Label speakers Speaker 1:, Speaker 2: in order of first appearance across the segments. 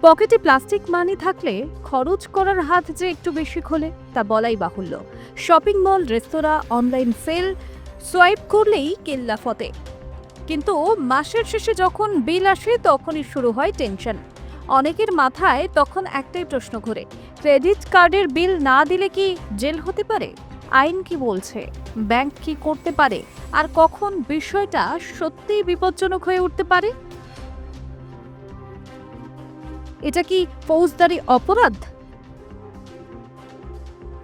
Speaker 1: পকেটে প্লাস্টিক মানি থাকলে খরচ করার হাত যে একটু বেশি খোলে তা বলাই বাহুল্য। শপিং মল, রেস্তোরাঁ, অনলাইন সেল সোয়াইপ করলেই কেল্লা ফতে। কিন্তু মাসের শেষে যখন বিল আসে তখনই শুরু হয় টেনশন। অনেকের মাথায় তখন একটাই প্রশ্ন ঘোরে, ক্রেডিট কার্ডের বিল না দিলে কি জেল হতে পারে? আইন কি বলছে? ব্যাংক কি করতে পারে? আর কখন বিষয়টা সত্যিই বিপজ্জনক হয়ে উঠতে পারে? এটা কি ফৌজদারি অপরাধ?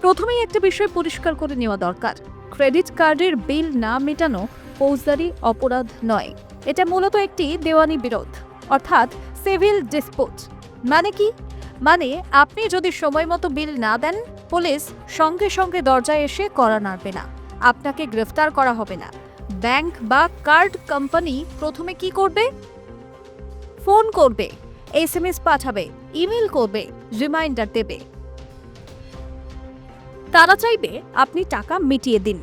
Speaker 1: প্রথমেই একটা বিষয় পরিষ্কার করে নেওয়া দরকার, ক্রেডিট কার্ডের বিল না মেটানো ফৌজদারি অপরাধ নয়। এটা মূলত একটি দেওয়ানি বিরোধ, অর্থাৎ সিভিল ডিসপুট। মানে কি? মানে আপনি যদি সময় মতো বিল না দেন, পুলিশ সঙ্গে সঙ্গে দরজায় এসে কড়া নাড়বে না, আপনাকে গ্রেফতার করা হবে না। ব্যাংক বা কার্ড কোম্পানি প্রথমে কি করবে? ফোন করবে, SMS পাঠাবে, ইমেল করবে, রিমাইন্ডার দেবে। তারা চাইবে আপনি টাকা মিটিয়ে দিন।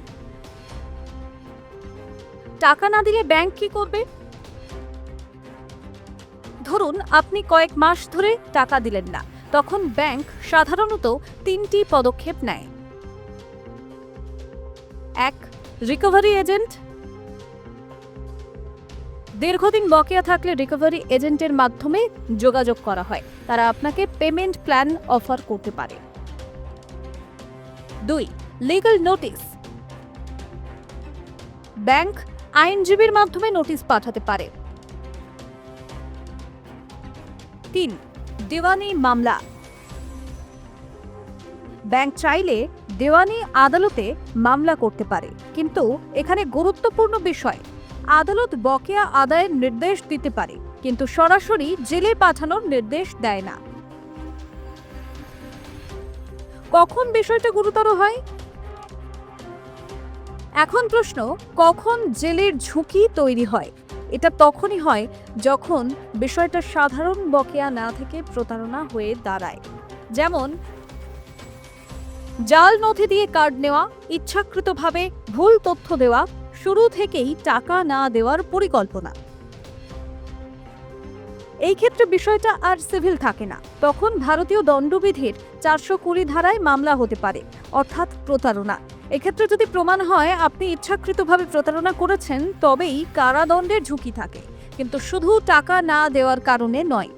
Speaker 1: টাকা না দিলে ব্যাংক কি করবে? ধরুন আপনি কয়েক মাস ধরে টাকা দিলেন না, তখন ব্যাংক সাধারণত 3টি পদক্ষেপ নেয়। 1. Recovery agent. দীর্ঘদিন বকেয়া থাকলে রিকভারি এজেন্টের মাধ্যমে যোগাযোগ করা হয়, তারা আপনাকে পেমেন্ট প্ল্যান অফার করতে পারে। 2. Legal notice. ব্যাংক আইনজীবীর মাধ্যমে নোটিশ পাঠাতে পারে। 3. দেওয়ানি মামলা। ব্যাংক চাইলে দেওয়ানি আদালতে মামলা করতে পারে, কিন্তু এখানে গুরুত্বপূর্ণ বিষয়, আদালত বকেয়া আদায়ের নির্দেশ দিতে পারে, কিন্তু সরাসরি জেলে পাঠানোর নির্দেশ দেয় না। কখন বিষয়টা গুরুতর হয়? এখন প্রশ্ন, কখন জেলের ঝুঁকি তৈরি হয়? এটা তখনই হয় যখন বিষয়টা সাধারণ বকেয়া না থেকে প্রতারণা হয়ে দাঁড়ায়। যেমন জাল নথি দিয়ে কার্ড নেওয়া, ইচ্ছাকৃতভাবে ভুল তথ্য দেওয়া, শুরু থেকেই টাকা না দেওয়ার পরিকল্পনা। এই ক্ষেত্রে বিষয়টা আর সিভিল থাকে না, তখন ভারতীয় দণ্ডবিধির 420 ধারায় মামলা হতে পারে, অর্থাৎ প্রতারণা। এক্ষেত্রে যদি প্রমাণ হয় আপনি ইচ্ছাকৃতভাবে প্রতারণা করেছেন, তবেই কারাদণ্ডের ঝুঁকি থাকে, কিন্তু শুধু টাকা না দেওয়ার কারণে নয়।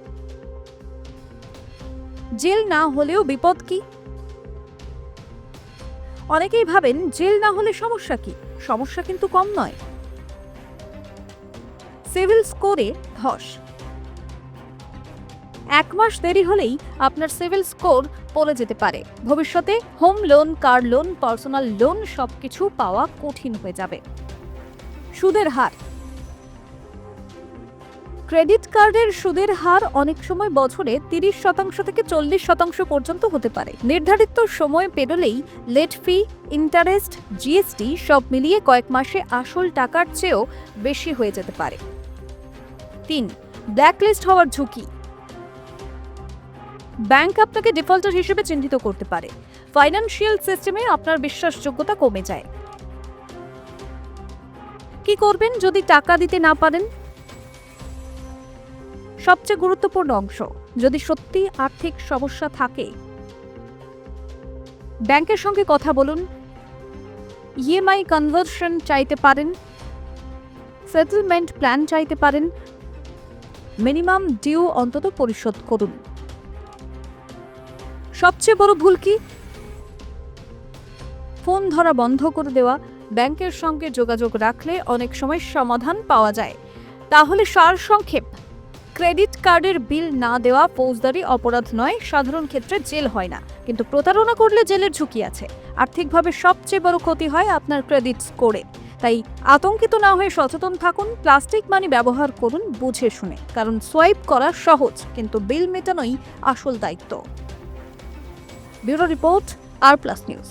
Speaker 1: জেল না হলেও বিপদ কি? অনেকেই ভাবেন জেল না হলে সমস্যা কি? সমস্যা কিন্তু কম নয়। সিভিল স্কোরে ধস। 1 মাস দেরি হলেই আপনার সিভিল স্কোর পড়ে যেতে পারে। ভবিষ্যতে home loan, car loan, personal loan সবকিছু পাওয়া কঠিন হয়ে যাবে। সুদের হার। ক্রেডিট কার্ডের সুদের হার অনেক সময় বছরে 30% থেকে 40% পর্যন্ত হতে পারে। নির্ধারিত সময় পেরোলেই লেট ফি, ইন্টারেস্ট, GST সব মিলিয়ে কয়েক মাসে আসল টাকার চেয়েও বেশি হয়ে যেতে পারে। 3. ব্ল্যাকলিস্ট হওয়ার ঝুঁকি। ব্যাংক আপনাকে ডিফল্টার হিসেবে চিহ্নিত করতে পারে। ফাইন্যান্সিয়াল সিস্টেমে আপনার বিশ্বাসযোগ্যতা কমে যায়। কি করবেন যদি টাকা দিতে না পারেন? সবচেয়ে গুরুত্বপূর্ণ অংশ, যদি সত্যি আর্থিক সমস্যা থাকে, ব্যাংকের সঙ্গে কথা বলুন, EMI কনভার্সন চাইতে পারেন, সেটেলমেন্ট প্ল্যান চাইতে পারেন, মিনিমাম ডিউ অন্তত পরিশোধ করুন। সবচেয়ে বড় ভুল কি? ফোন ধরা বন্ধ করে দেওয়া। ব্যাংকের সঙ্গে যোগাযোগ রাখলে অনেক সময় সমাধান পাওয়া যায়। তাহলে সারসংক্ষেপ, ক্রেডিট কার্ডের বিল না দেওয়া ফৌজদারি অপরাধ নয়, সাধারণ ক্ষেত্রে জেল হয় না, কিন্তু প্রতারণা করলে জেলের ঝুঁকি আছে। আর্থিকভাবে সবচেয়ে বড় ক্ষতি হয় আপনার ক্রেডিট স্কোরে। তাই আতঙ্কিত না হয়ে সচেতন থাকুন, প্লাস্টিক মানি ব্যবহার করুন বুঝে শুনে, কারণ সোয়াইপ করা সহজ, কিন্তু বিল মেটানোই আসল দায়িত্ব। ব্যুরো রিপোর্ট, আর প্লাস নিউজ।